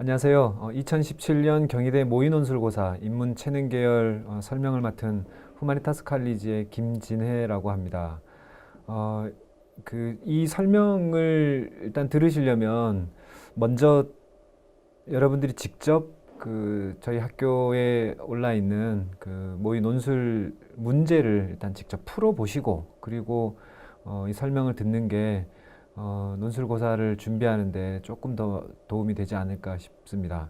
안녕하세요. 2017년 경희대 모의논술고사 인문 체능 계열 설명을 맡은 후마니타스 칼리지의 김진혜라고 합니다. 이 설명을 일단 들으시려면 먼저 여러분들이 직접 저희 학교에 올라 있는 모의 논술 문제를 일단 직접 풀어 보시고, 그리고 이 설명을 듣는 게 논술고사를 준비하는데 조금 더 도움이 되지 않을까 싶습니다.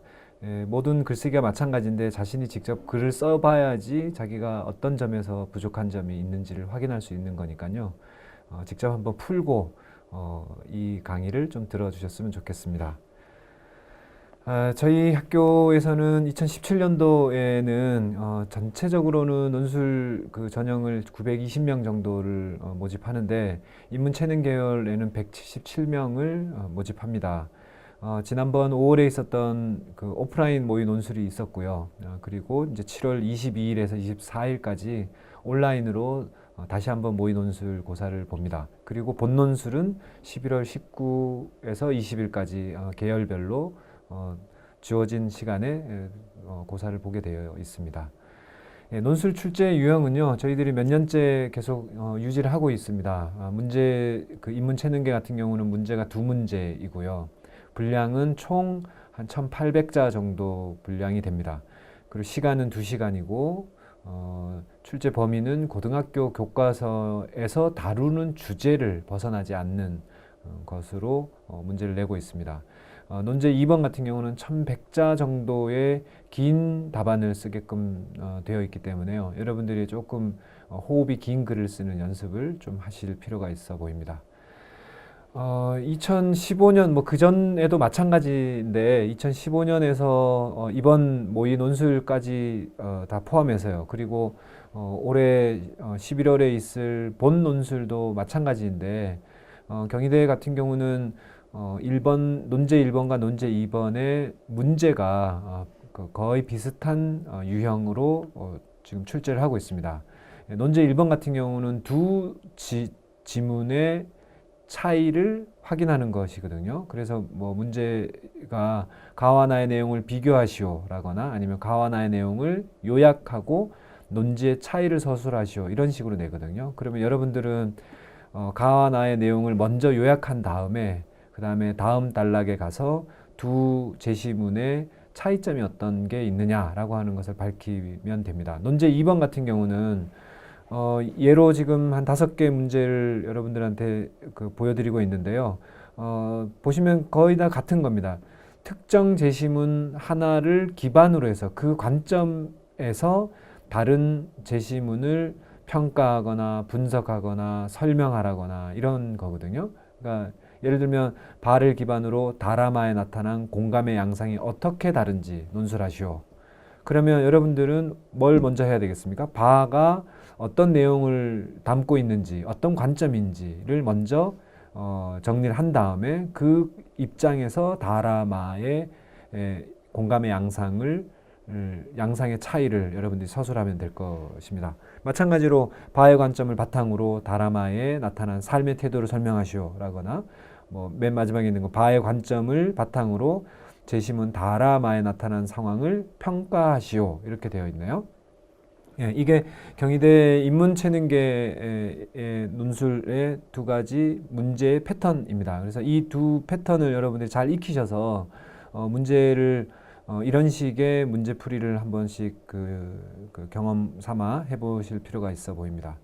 모든 글쓰기가 마찬가지인데 자신이 직접 글을 써봐야지 자기가 어떤 점에서 부족한 점이 있는지를 확인할 수 있는 거니까요. 직접 한번 풀고 이 강의를 좀 들어주셨으면 좋겠습니다. 저희 학교에서는 2017년도에는 전체적으로는 논술 전형을 920명 정도를 모집하는데, 인문 체능 계열에는 177명을 모집합니다. 지난번 5월에 있었던 오프라인 모의 논술이 있었고요. 그리고 이제 7월 22일에서 24일까지 온라인으로 다시 한번 모의 논술 고사를 봅니다. 그리고 본 논술은 11월 19에서 20일까지 계열별로 주어진 시간에 고사를 보게 되어 있습니다. 논술 출제 유형은요, 저희들이 몇 년째 계속 유지를 하고 있습니다. 문제, 인문 체능계 같은 경우는 문제가 2문제이고요. 분량은 총 한 1,800자 정도 분량이 됩니다. 그리고 시간은 2시간이고, 출제 범위는 고등학교 교과서에서 다루는 주제를 벗어나지 않는 것으로 문제를 내고 있습니다. 논제 2번 같은 경우는 1,100자 정도의 긴 답안을 쓰게끔 되어 있기 때문에요. 여러분들이 조금 호흡이 긴 글을 쓰는 연습을 좀 하실 필요가 있어 보입니다. 2015년 그 전에도 마찬가지인데 2015년에서 이번 모의 논술까지 다 포함해서요. 그리고 올해 11월에 있을 본 논술도 마찬가지인데, 경희대 같은 경우는 1번, 논제 1번과 논제 2번의 문제가 거의 비슷한 유형으로 지금 출제를 하고 있습니다. 논제 1번 같은 경우는 두 지문의 차이를 확인하는 것이거든요. 그래서 문제가 가와 나의 내용을 비교하시오라거나 아니면 가와 나의 내용을 요약하고 논지의 차이를 서술하시오, 이런 식으로 내거든요. 그러면 여러분들은 가와 나의 내용을 먼저 요약한 다음에 그 다음에 다음 단락에 가서 두 제시문의 차이점이 어떤 게 있느냐라고 하는 것을 밝히면 됩니다. 논제 2번 같은 경우는 예로 지금 한 5개 문제를 여러분들한테 보여드리고 있는데요. 보시면 거의 다 같은 겁니다. 특정 제시문 하나를 기반으로 해서 그 관점에서 다른 제시문을 평가하거나 분석하거나 설명하라거나 이런 거거든요. 그러니까 예를 들면 바를 기반으로 다라마에 나타난 공감의 양상이 어떻게 다른지 논술하시오. 그러면 여러분들은 뭘 먼저 해야 되겠습니까? 바가 어떤 내용을 담고 있는지, 어떤 관점인지를 먼저 정리를 한 다음에 그 입장에서 다라마의 공감의 양상의 차이를 여러분들이 서술하면 될 것입니다. 마찬가지로 바의 관점을 바탕으로 다라마에 나타난 삶의 태도를 설명하시오라거나, 맨 마지막에 있는 거 바의 관점을 바탕으로 제시문 다라마에 나타난 상황을 평가하시오, 이렇게 되어 있네요. 이게 경희대 인문체능계의 논술의 두 가지 문제의 패턴입니다. 그래서 이 두 패턴을 여러분들이 잘 익히셔서 문제를 이런 식의 문제풀이를 한 번씩 경험 삼아 해보실 필요가 있어 보입니다.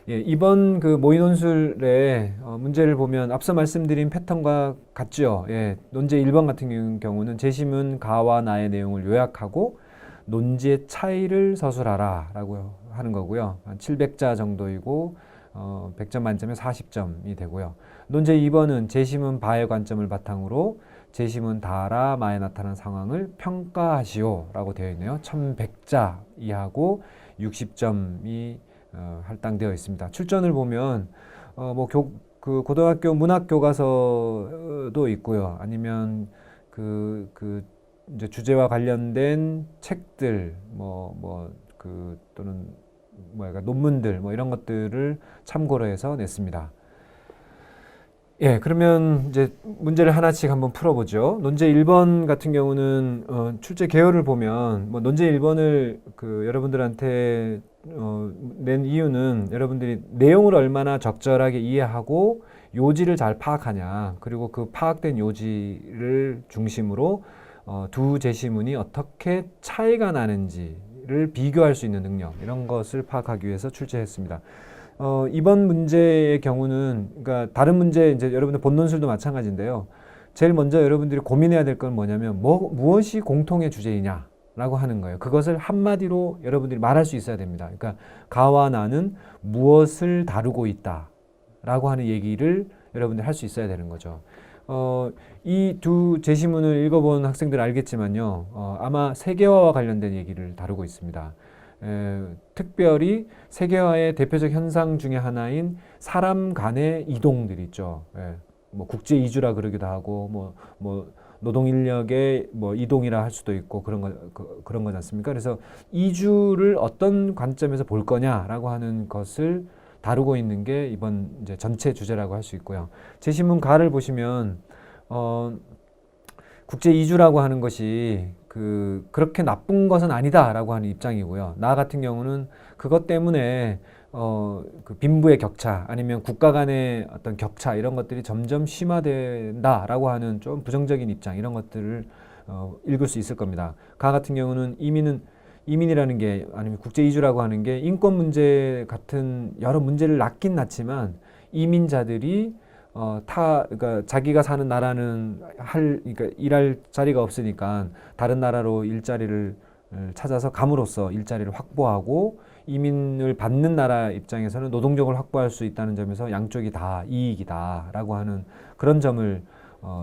이번 모의 논술의 문제를 보면 앞서 말씀드린 패턴과 같죠. 논제 1번 같은 경우는 제시문 가와 나의 내용을 요약하고 논지의 차이를 서술하라 라고 하는 거고요. 한 700자 정도이고 100점 만점에 40점이 되고요. 논제 2번은 제시문 바의 관점을 바탕으로 제시문 다라 마에 나타난 상황을 평가하시오 라고 되어 있네요. 1100자 이하고 60점이 할당되어 있습니다. 출전을 보면 고등학교 문학 교과서도 있고요. 아니면 이제 주제와 관련된 책들, 또는 논문들, 이런 것들을 참고로 해서 냈습니다. 예, 그러면 이제 문제를 하나씩 한번 풀어보죠. 논제 1번 같은 경우는 출제 개요를 보면 뭐 논제 1번을 그 여러분들한테 낸 이유는 여러분들이 내용을 얼마나 적절하게 이해하고 요지를 잘 파악하냐, 그리고 그 파악된 요지를 중심으로 두 제시문이 어떻게 차이가 나는지를 비교할 수 있는 능력, 이런 것을 파악하기 위해서 출제했습니다. 이번 문제의 경우는, 그러니까 다른 문제, 이제 여러분들 본논술도 마찬가지인데요. 제일 먼저 여러분들이 고민해야 될 건 뭐냐면, 무엇이 공통의 주제이냐라고 하는 거예요. 그것을 한마디로 여러분들이 말할 수 있어야 됩니다. 그러니까, 가와 나는 무엇을 다루고 있다라고 하는 얘기를 여러분들이 할 수 있어야 되는 거죠. 이 두 제시문을 읽어본 학생들 알겠지만요. 아마 세계화와 관련된 얘기를 다루고 있습니다. 특별히 세계화의 대표적 현상 중에 하나인 사람 간의 이동들 있죠. 뭐 국제 이주라 그러기도 하고, 뭐 노동 인력의 뭐 이동이라 할 수도 있고 그런 거지 않습니까? 그래서 이주를 어떤 관점에서 볼 거냐라고 하는 것을 다루고 있는 게 이번 이제 전체 주제라고 할 수 있고요. 제시문 가를 보시면 국제 이주라고 하는 것이 그렇게 나쁜 것은 아니다라고 하는 입장이고요. 나 같은 경우는 그것 때문에 그 빈부의 격차, 아니면 국가 간의 어떤 격차, 이런 것들이 점점 심화된다라고 하는 좀 부정적인 입장, 이런 것들을 읽을 수 있을 겁니다. 가 같은 경우는 이민이라는 게, 아니면 국제 이주라고 하는 게 인권 문제 같은 여러 문제를 낳긴 낳지만, 이민자들이 그러니까 자기가 사는 나라는 그러니까 일할 자리가 없으니까 다른 나라로 일자리를 찾아서 감으로써 일자리를 확보하고, 이민을 받는 나라 입장에서는 노동력을 확보할 수 있다는 점에서 양쪽이 다 이익이다라고 하는 그런 점을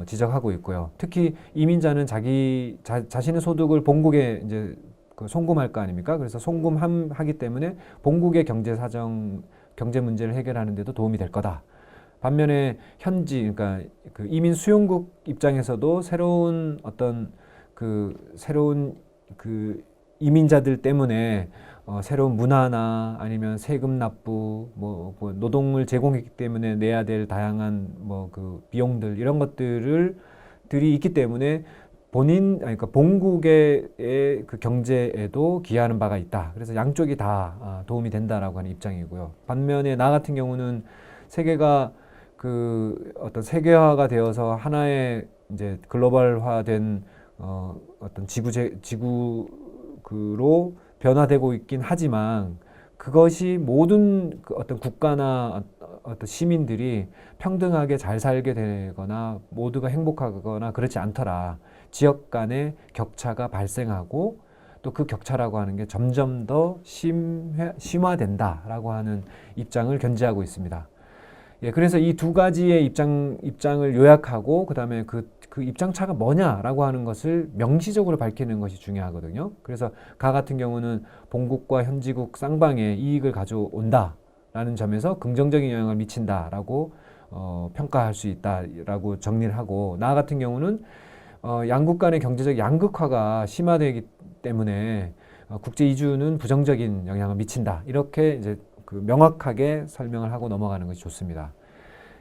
지적하고 있고요. 특히 이민자는 자신의 소득을 본국에 이제 송금할 거 아닙니까? 그래서 송금하기 때문에 본국의 경제 문제를 해결하는 데도 도움이 될 거다. 반면에 그러니까 그 이민 수용국 입장에서도 새로운 이민자들 때문에 새로운 문화나 아니면 세금 납부, 뭐 노동을 제공했기 때문에 내야 될 다양한 그 비용들, 이런 것들이 있기 때문에 그러니까 본국의 그 경제에도 기여하는 바가 있다. 그래서 양쪽이 다 도움이 된다라고 하는 입장이고요. 반면에 나 같은 경우는 세계가 어떤 세계화가 되어서 하나의 이제 글로벌화된 어떤 지구로 변화되고 있긴 하지만, 그것이 모든 어떤 국가나 어떤 시민들이 평등하게 잘 살게 되거나 모두가 행복하거나 그렇지 않더라. 지역 간의 격차가 발생하고, 또 그 격차라고 하는 게 점점 더 심화된다라고 하는 입장을 견지하고 있습니다. 예, 그래서 이 두 가지의 입장을 요약하고, 그다음에 그 입장차가 뭐냐라고 하는 것을 명시적으로 밝히는 것이 중요하거든요. 그래서 가 같은 경우는 본국과 현지국 쌍방에 이익을 가져온다라는 점에서 긍정적인 영향을 미친다라고 평가할 수 있다라고 정리를 하고, 나 같은 경우는 양국 간의 경제적 양극화가 심화되기 때문에 국제 이주는 부정적인 영향을 미친다, 이렇게 이제 명확하게 설명을 하고 넘어가는 것이 좋습니다.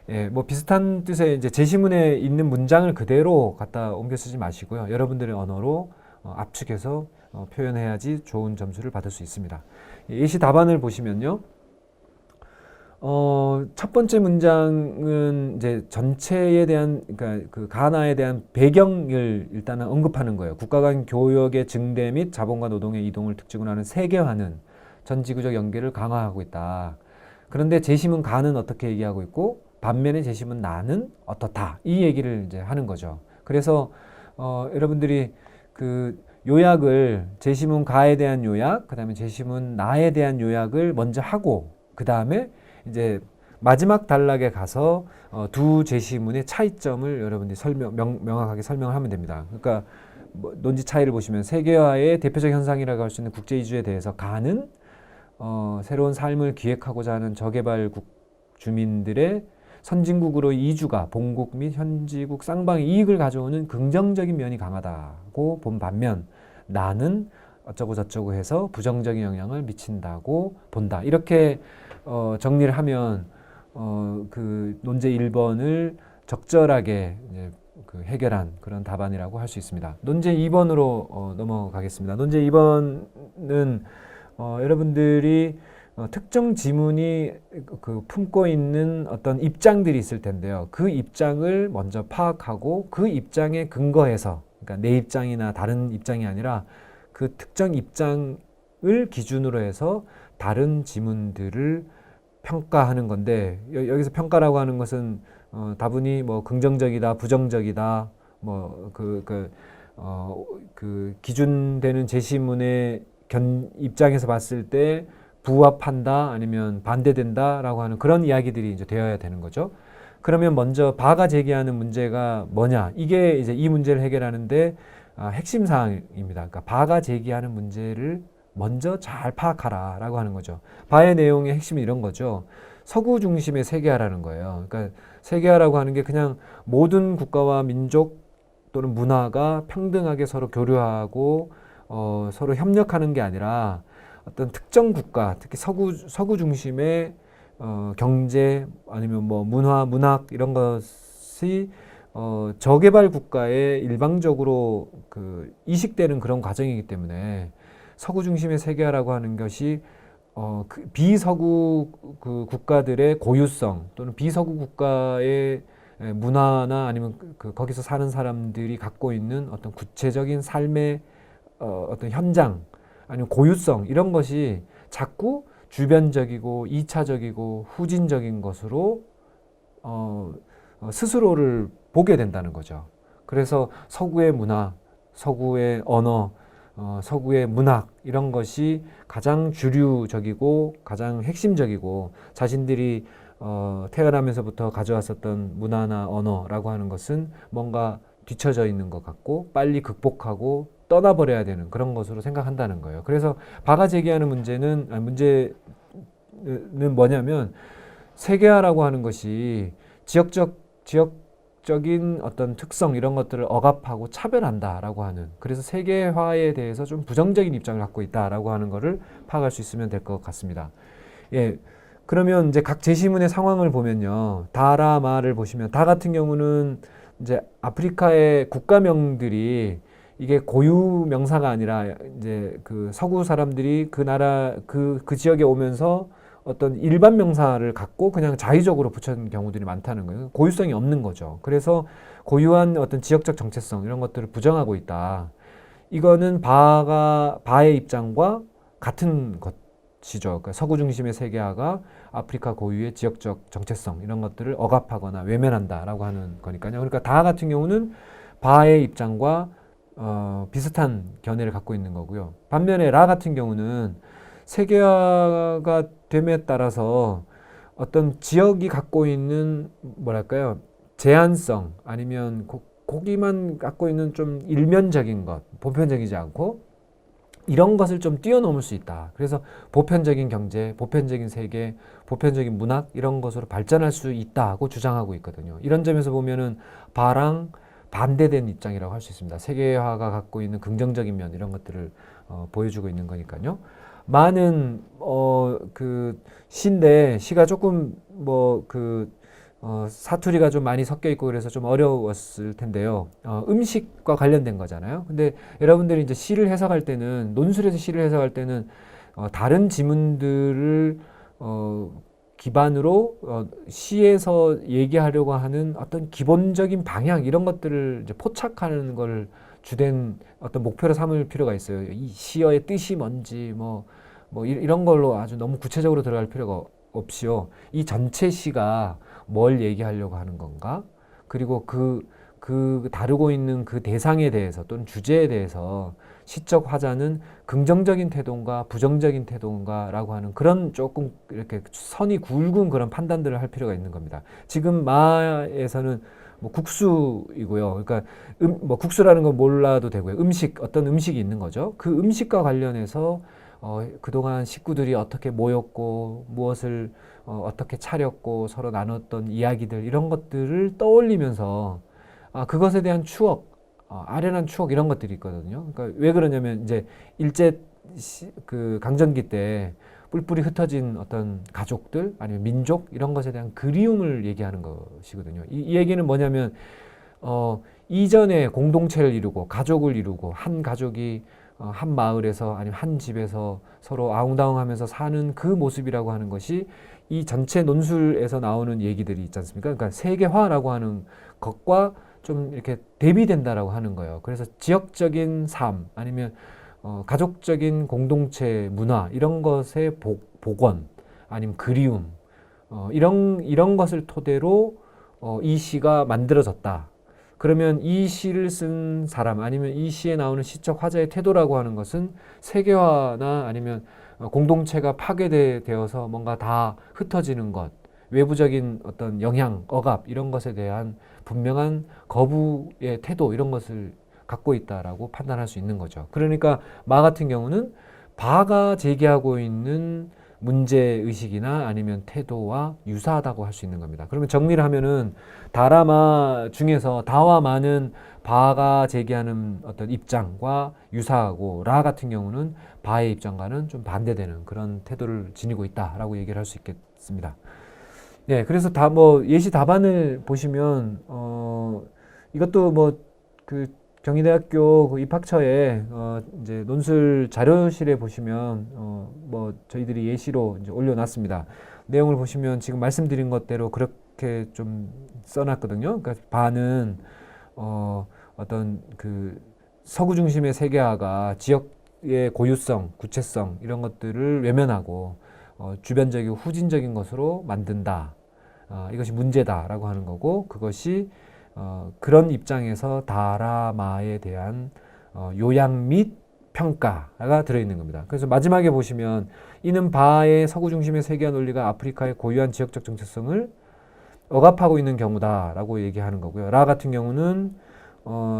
예, 뭐 비슷한 뜻의 이제 제시문에 있는 문장을 그대로 갖다 옮겨 쓰지 마시고요. 여러분들의 언어로 압축해서 표현해야지 좋은 점수를 받을 수 있습니다. 예시 답안을 보시면요. 첫 번째 문장은 이제 전체에 대한, 그러니까 그 가나에 대한 배경을 일단은 언급하는 거예요. 국가 간 교역의 증대 및 자본과 노동의 이동을 특징으로 하는 세계화는 전 지구적 연계를 강화하고 있다. 그런데 제시문 가는 어떻게 얘기하고 있고, 반면에 제시문 나는 어떻다, 이 얘기를 이제 하는 거죠. 그래서 여러분들이 그 요약을, 제시문 가에 대한 요약, 그다음에 제시문 나에 대한 요약을 먼저 하고, 그다음에 이제 마지막 단락에 가서 두 제시문의 차이점을 여러분들이 명확하게 설명을 하면 됩니다. 그러니까 논지 차이를 보시면, 세계화의 대표적 현상이라고 할 수 있는 국제 이주에 대해서 가는 새로운 삶을 기획하고자 하는 저개발국 주민들의 선진국으로 이주가 본국 및 현지국 쌍방의 이익을 가져오는 긍정적인 면이 강하다고 본 반면, 나는 어쩌고 저쩌고 해서 부정적인 영향을 미친다고 본다. 이렇게 정리를 하면 그 논제 1번을 적절하게 이제 그 해결한 그런 답안이라고 할 수 있습니다. 논제 2번으로 넘어가겠습니다. 논제 2번은 여러분들이 특정 지문이 그 품고 있는 어떤 입장들이 있을 텐데요. 그 입장을 먼저 파악하고 그 입장에 근거해서, 그러니까 내 입장이나 다른 입장이 아니라 그 특정 입장을 기준으로 해서 다른 지문들을 평가하는 건데, 여기서 평가라고 하는 것은 다분히 뭐 긍정적이다, 부정적이다, 뭐 그 기준되는 제시문의 입장에서 봤을 때 부합한다 아니면 반대된다라고 하는 그런 이야기들이 이제 되어야 되는 거죠. 그러면 먼저 바가 제기하는 문제가 뭐냐? 이게 이제 이 문제를 해결하는데 핵심 사항입니다. 그러니까 바가 제기하는 문제를 먼저 잘 파악하라라고 하는 거죠. 바의 내용의 핵심은 이런 거죠. 서구 중심의 세계화라는 거예요. 그러니까 세계화라고 하는 게 그냥 모든 국가와 민족 또는 문화가 평등하게 서로 교류하고 서로 협력하는 게 아니라 어떤 특정 국가, 특히 서구 중심의 경제 아니면 뭐 문화, 문학 이런 것이 저개발 국가에 일방적으로 그 이식되는 그런 과정이기 때문에 서구 중심의 세계화라고 하는 것이 그 비서구 그 국가들의 고유성 또는 비서구 국가의 문화나 아니면 거기서 사는 사람들이 갖고 있는 어떤 구체적인 삶의 어떤 현장 아니면 고유성 이런 것이 자꾸 주변적이고 이차적이고 후진적인 것으로 스스로를 보게 된다는 거죠. 그래서 서구의 문화, 서구의 언어, 서구의 문학 이런 것이 가장 주류적이고 가장 핵심적이고 자신들이 태어나면서부터 가져왔었던 문화나 언어라고 하는 것은 뭔가 뒤처져 있는 것 같고 빨리 극복하고 떠나버려야 되는 그런 것으로 생각한다는 거예요. 그래서 바가 제기하는 문제는 뭐냐면 세계화라고 하는 것이 지역적인 어떤 특성 이런 것들을 억압하고 차별한다라고 하는, 그래서 세계화에 대해서 좀 부정적인 입장을 갖고 있다라고 하는 것을 파악할 수 있으면 될 것 같습니다. 예. 그러면 이제 각 제시문의 상황을 보면요. 다라 마를 보시면 다 같은 경우는 이제 아프리카의 국가명들이 이게 고유 명사가 아니라 이제 그 서구 사람들이 그 나라 그 지역에 오면서 어떤 일반 명사를 갖고 그냥 자의적으로 붙여는 경우들이 많다는 거예요. 고유성이 없는 거죠. 그래서 고유한 어떤 지역적 정체성 이런 것들을 부정하고 있다. 이거는 바의 입장과 같은 것이죠. 그러니까 서구 중심의 세계화가 아프리카 고유의 지역적 정체성 이런 것들을 억압하거나 외면한다라고 하는 거니까요. 그러니까 다 같은 경우는 바의 입장과 비슷한 견해를 갖고 있는 거고요. 반면에 라 같은 경우는 세계화가 됨에 따라서 어떤 지역이 갖고 있는 뭐랄까요 제한성 아니면 거기만 갖고 있는 좀 일면적인 것, 보편적이지 않고 이런 것을 좀 뛰어넘을 수 있다. 그래서 보편적인 경제, 보편적인 세계, 보편적인 문학 이런 것으로 발전할 수 있다고 주장하고 있거든요. 이런 점에서 보면은 바랑 반대된 입장이라고 할 수 있습니다. 세계화가 갖고 있는 긍정적인 면 이런 것들을 보여주고 있는 거니까요. 많은 그 시인데 시가 조금 사투리가 좀 많이 섞여 있고 그래서 좀 어려웠을 텐데요. 음식과 관련된 거잖아요. 근데 여러분들이 이제 시를 해석할 때는 논술에서 시를 해석할 때는 다른 지문들을 기반으로 시에서 얘기하려고 하는 어떤 기본적인 방향 이런 것들을 이제 포착하는 걸 주된 어떤 목표로 삼을 필요가 있어요. 이 시어의 뜻이 뭔지 이런 걸로 아주 너무 구체적으로 들어갈 필요가 없이요. 이 전체 시가 뭘 얘기하려고 하는 건가? 그리고 그 다루고 있는 그 대상에 대해서 또는 주제에 대해서 시적 화자는 긍정적인 태도인가 부정적인 태도인가라고 하는 그런 조금 이렇게 선이 굵은 그런 판단들을 할 필요가 있는 겁니다. 지금 마에서는 국수이고요. 그러니까 국수라는 건 몰라도 되고요. 어떤 음식이 있는 거죠. 그 음식과 관련해서 그동안 식구들이 어떻게 모였고 무엇을 어떻게 차렸고 서로 나눴던 이야기들 이런 것들을 떠올리면서 그것에 대한 추억, 아련한 추억 이런 것들이 있거든요. 그러니까 왜 그러냐면 이제 일제 그 강점기 때 뿔뿔이 흩어진 어떤 가족들 아니면 민족 이런 것에 대한 그리움을 얘기하는 것이거든요. 이 얘기는 뭐냐면 이전에 공동체를 이루고 가족을 이루고 한 가족이 한 마을에서 아니면 한 집에서 서로 아웅다웅하면서 사는 그 모습이라고 하는 것이 이 전체 논술에서 나오는 얘기들이 있지 않습니까? 그러니까 세계화라고 하는 것과 좀 이렇게 대비된다라고 하는 거예요. 그래서 지역적인 삶 아니면 가족적인 공동체 문화 이런 것의 복원 아니면 그리움 이런 것을 토대로 이 시가 만들어졌다. 그러면 이 시를 쓴 사람 아니면 이 시에 나오는 시적 화자의 태도라고 하는 것은 세계화나 아니면 공동체가 파괴되어서 뭔가 다 흩어지는 것, 외부적인 어떤 영향, 억압 이런 것에 대한 분명한 거부의 태도 이런 것을 갖고 있다라고 판단할 수 있는 거죠. 그러니까 마 같은 경우는 바가 제기하고 있는 문제의식이나 아니면 태도와 유사하다고 할 수 있는 겁니다. 그러면 정리를 하면은 다라마 중에서 다와 마는 바가 제기하는 어떤 입장과 유사하고 라 같은 경우는 바의 입장과는 좀 반대되는 그런 태도를 지니고 있다라고 얘기를 할 수 있겠습니다. 네, 그래서 다 뭐 예시 답안을 보시면 이것도 뭐 그 경희대학교 그 입학처에 이제 논술 자료실에 보시면 뭐 저희들이 예시로 이제 올려놨습니다. 내용을 보시면 지금 말씀드린 것대로 그렇게 좀 써놨거든요. 그러니까 바는 어떤 그 서구 중심의 세계화가 지역의 고유성, 구체성 이런 것들을 외면하고 주변적이고 후진적인 것으로 만든다. 이것이 문제다라고 하는 거고 그것이 그런 입장에서 다라마에 대한 요약 및 평가가 들어있는 겁니다. 그래서 마지막에 보시면 이는 바의 서구 중심의 세계화 논리가 아프리카의 고유한 지역적 정체성을 억압하고 있는 경우다라고 얘기하는 거고요. 라 같은 경우는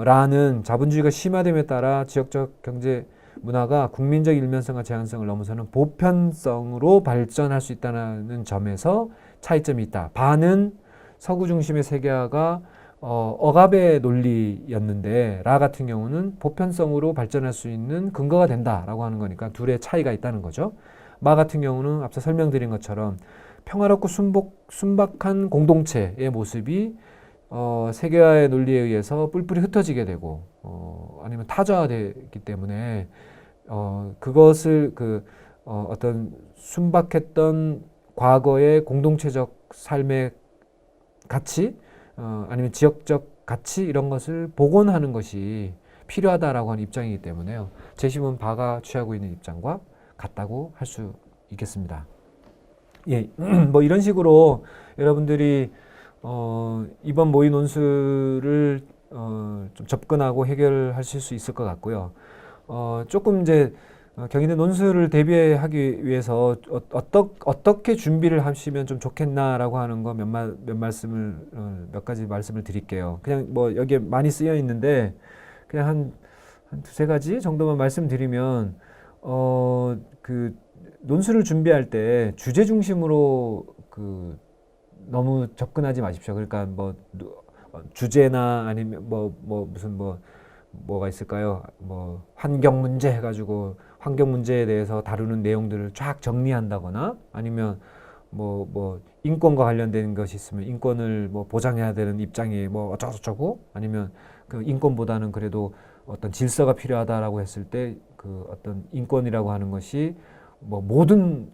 라는 자본주의가 심화됨에 따라 지역적 경제 문화가 국민적 일면성과 제한성을 넘어서는 보편성으로 발전할 수 있다는 점에서 차이점이 있다. 바는 서구 중심의 세계화가 억압의 논리였는데 라 같은 경우는 보편성으로 발전할 수 있는 근거가 된다라고 하는 거니까 둘의 차이가 있다는 거죠. 마 같은 경우는 앞서 설명드린 것처럼 평화롭고 순박한 공동체의 모습이 세계화의 논리에 의해서 뿔뿔이 흩어지게 되고 아니면 타자화되기 때문에 그것을 어떤 순박했던 과거의 공동체적 삶의 가치 아니면 지역적 가치 이런 것을 복원하는 것이 필요하다라고 하는 입장이기 때문에요. 제시문 바가 취하고 있는 입장과 같다고 할 수 있겠습니다. 예, 뭐 이런 식으로 여러분들이 이번 모의 논술을 좀 접근하고 해결하실 수 있을 것 같고요. 조금 이제 경희대 논술을 대비하기 위해서 어떻게 준비를 하시면 좀 좋겠나라고 하는 거 몇 가지 말씀을 드릴게요. 그냥 뭐 여기에 많이 쓰여 있는데 그냥 한 두세 가지 정도만 말씀드리면 그 논술을 준비할 때 주제 중심으로 너무 접근하지 마십시오. 그러니까 뭐 주제나 아니면 뭐가 있을까요? 뭐 환경 문제 해가지고 환경 문제에 대해서 다루는 내용들을 쫙 정리한다거나 아니면 뭐 인권과 관련된 것이 있으면 인권을 뭐 보장해야 되는 입장이 뭐 어쩌고저쩌고 아니면 그 인권보다는 그래도 어떤 질서가 필요하다라고 했을 때 그 어떤 인권이라고 하는 것이 뭐 모든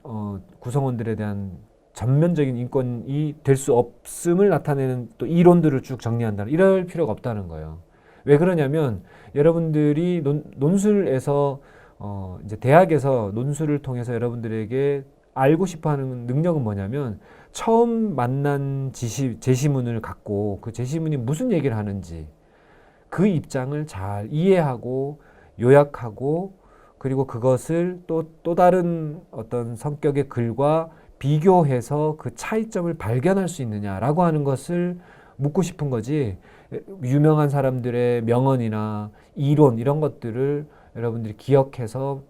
구성원들에 대한 전면적인 인권이 될 수 없음을 나타내는 또 이론들을 쭉 정리한다. 이럴 필요가 없다는 거예요. 왜 그러냐면 여러분들이 논술에서 이제 대학에서 논술을 통해서 여러분들에게 알고 싶어하는 능력은 뭐냐면 처음 만난 제시문을 갖고 그 제시문이 무슨 얘기를 하는지 그 입장을 잘 이해하고 요약하고 그리고 그것을 또 다른 어떤 성격의 글과 비교해서 그 차이점을 발견할 수 있느냐라고 하는 것을 묻고 싶은 거지 유명한 사람들의 명언이나 이론 이런 것들을 여러분들이 기억해서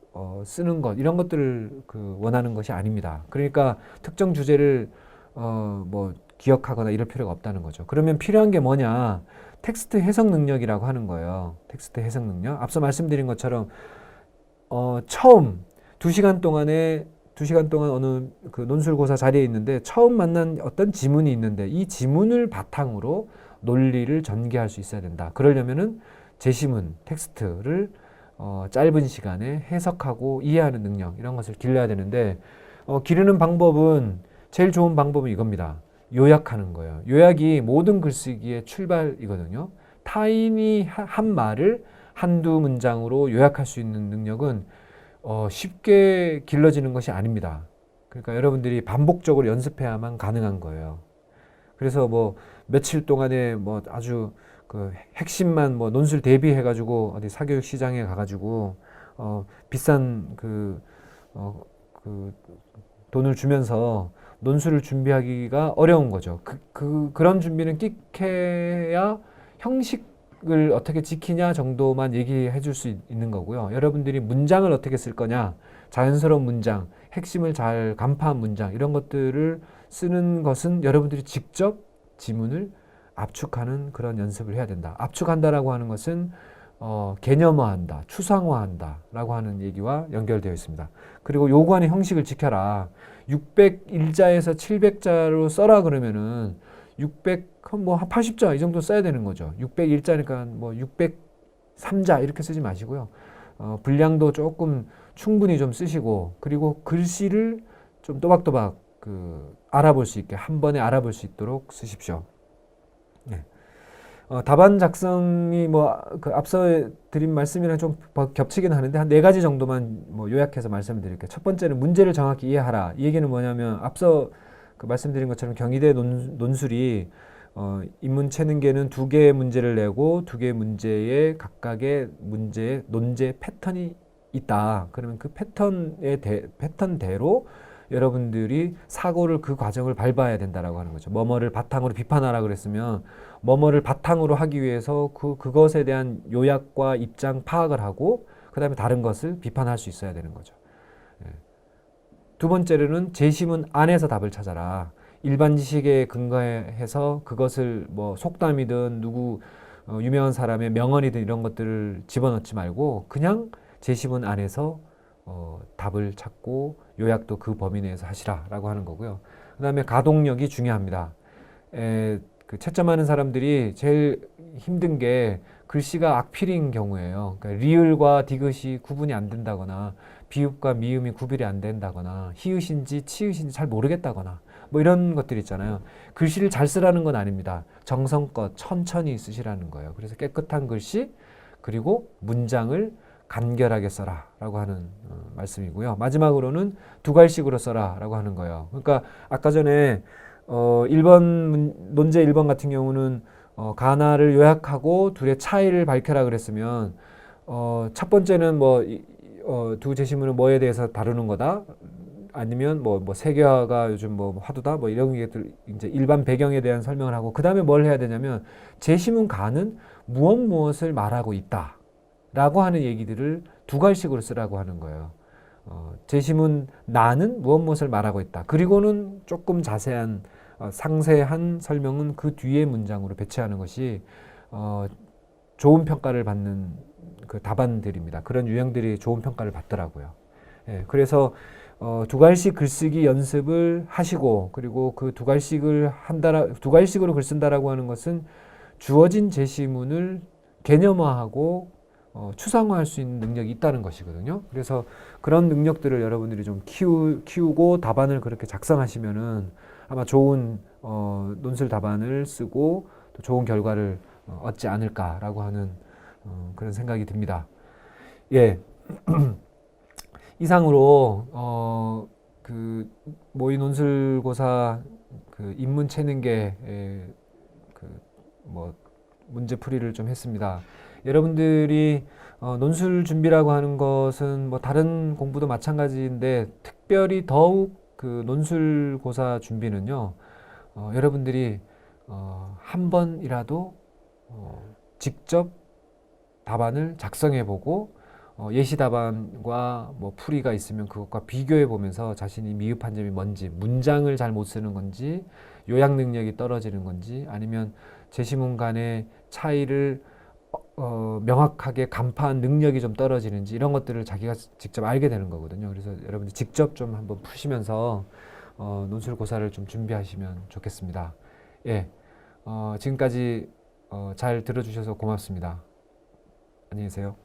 쓰는 것 이런 것들을 원하는 것이 아닙니다. 그러니까 특정 주제를 뭐 기억하거나 이럴 필요가 없다는 거죠. 그러면 필요한 게 뭐냐? 텍스트 해석 능력이라고 하는 거예요. 텍스트 해석 능력. 앞서 말씀드린 것처럼 처음 2시간 동안에 2시간 동안 어느 그 논술고사 자리에 있는데 처음 만난 어떤 지문이 있는데 이 지문을 바탕으로 논리를 전개할 수 있어야 된다. 그러려면은 제시문, 텍스트를 짧은 시간에 해석하고 이해하는 능력 이런 것을 길러야 되는데 기르는 방법은 제일 좋은 방법은 이겁니다. 요약하는 거예요. 요약이 모든 글쓰기의 출발이거든요. 타인이 한 말을 한두 문장으로 요약할 수 있는 능력은 쉽게 길러지는 것이 아닙니다. 그러니까 여러분들이 반복적으로 연습해야만 가능한 거예요. 그래서 뭐 며칠 동안에 뭐 아주 그 핵심만 뭐 논술 대비해가지고 어디 사교육 시장에 가가지고 비싼 그 돈을 주면서 논술을 준비하기가 어려운 거죠. 그런 준비는 끽해야 형식을 어떻게 지키냐 정도만 얘기해 줄 수 있는 거고요. 여러분들이 문장을 어떻게 쓸 거냐, 자연스러운 문장, 핵심을 잘 간파한 문장, 이런 것들을 쓰는 것은 여러분들이 직접 지문을 압축하는 그런 연습을 해야 된다. 압축한다라고 하는 것은 개념화한다, 추상화한다라고 하는 얘기와 연결되어 있습니다. 그리고 요구하는 형식을 지켜라. 601자에서 700자로 써라 그러면은 600한 80자 이 정도 써야 되는 거죠. 601자니까 뭐 603자 이렇게 쓰지 마시고요. 분량도 조금 충분히 좀 쓰시고 그리고 글씨를 좀 또박또박 알아볼 수 있게 한 번에 알아볼 수 있도록 쓰십시오. 네. 답안 작성이 앞서 드린 말씀이랑 좀 겹치긴 하는데 한 4가지 정도만 요약해서 말씀을 드릴게요. 첫 번째는 문제를 정확히 이해하라. 이 얘기는 뭐냐면 앞서 말씀드린 것처럼 경희대 논술이 인문 체능계는 2개의 문제를 내고 2개의 문제에 각각의 논제 패턴이 있다. 그러면 그 패턴대로 여러분들이 사고를 그 과정을 밟아야 된다라고 하는 거죠. 뭐뭐를 바탕으로 비판하라 그랬으면 뭐뭐를 바탕으로 하기 위해서 그것에 대한 요약과 입장 파악을 하고 그 다음에 다른 것을 비판할 수 있어야 되는 거죠. 두 번째로는 제시문 안에서 답을 찾아라. 일반 지식에 근거해서 그것을 뭐 속담이든 누구 유명한 사람의 명언이든 이런 것들을 집어넣지 말고 그냥 제시문 안에서 답을 찾고 요약도 그 범위 내에서 하시라라고 하는 거고요. 그 다음에 가동력이 중요합니다. 채점하는 사람들이 제일 힘든 게 글씨가 악필인 경우예요. 그러니까 리을과 디귿이 구분이 안 된다거나 비읍과 미음이 구별이 안 된다거나 히읗인지 치읓인지 잘 모르겠다거나 뭐 이런 것들 있잖아요. 글씨를 잘 쓰라는 건 아닙니다. 정성껏 천천히 쓰시라는 거예요. 그래서 깨끗한 글씨 그리고 문장을 간결하게 써라 라고 하는 말씀이고요. 마지막으로는 2갈씩으로 써라 라고 하는 거예요. 그러니까 아까 전에 논제 1번 같은 경우는 가나를 요약하고 둘의 차이를 밝혀라 그랬으면 첫 번째는 두 제시문은 뭐에 대해서 다루는 거다. 아니면 세계화가 요즘 화두다 이런 것들 이제 일반 배경에 대한 설명을 하고 그 다음에 뭘 해야 되냐면 제시문 가는 무엇을 말하고 있다. 라고 하는 얘기들을 2갈씩으로 쓰라고 하는 거예요. 제시문 나는 무엇을 말하고 있다. 그리고는 조금 자세한 상세한 설명은 그 뒤에 문장으로 배치하는 것이 좋은 평가를 받는 그 답안들입니다. 그런 유형들이 좋은 평가를 받더라고요. 예, 그래서 2갈씩 글쓰기 연습을 하시고 그리고 그 2갈씩으로 글 쓴다라고 하는 것은 주어진 제시문을 개념화하고 추상화할 수 있는 능력이 있다는 것이거든요. 그래서 그런 능력들을 여러분들이 좀 키우고 답안을 그렇게 작성하시면은 아마 좋은 논술 답안을 쓰고 또 좋은 결과를 얻지 않을까라고 하는 그런 생각이 듭니다. 예. 이상으로 모의 논술고사 인문 체능계 문제풀이를 좀 했습니다. 여러분들이 논술 준비라고 하는 것은 다른 공부도 마찬가지인데 특별히 더욱 논술고사 준비는요. 여러분들이 한 번이라도 직접 답안을 작성해보고 예시 답안과 풀이가 있으면 그것과 비교해 보면서 자신이 미흡한 점이 뭔지, 문장을 잘 못 쓰는 건지, 요약 능력이 떨어지는 건지, 아니면 제시문 간의 차이를 명확하게 간파한 능력이 좀 떨어지는지 이런 것들을 자기가 직접 알게 되는 거거든요. 그래서 여러분들 직접 좀 한번 푸시면서 논술고사를 좀 준비하시면 좋겠습니다. 예, 지금까지 잘 들어주셔서 고맙습니다. 안녕히 계세요.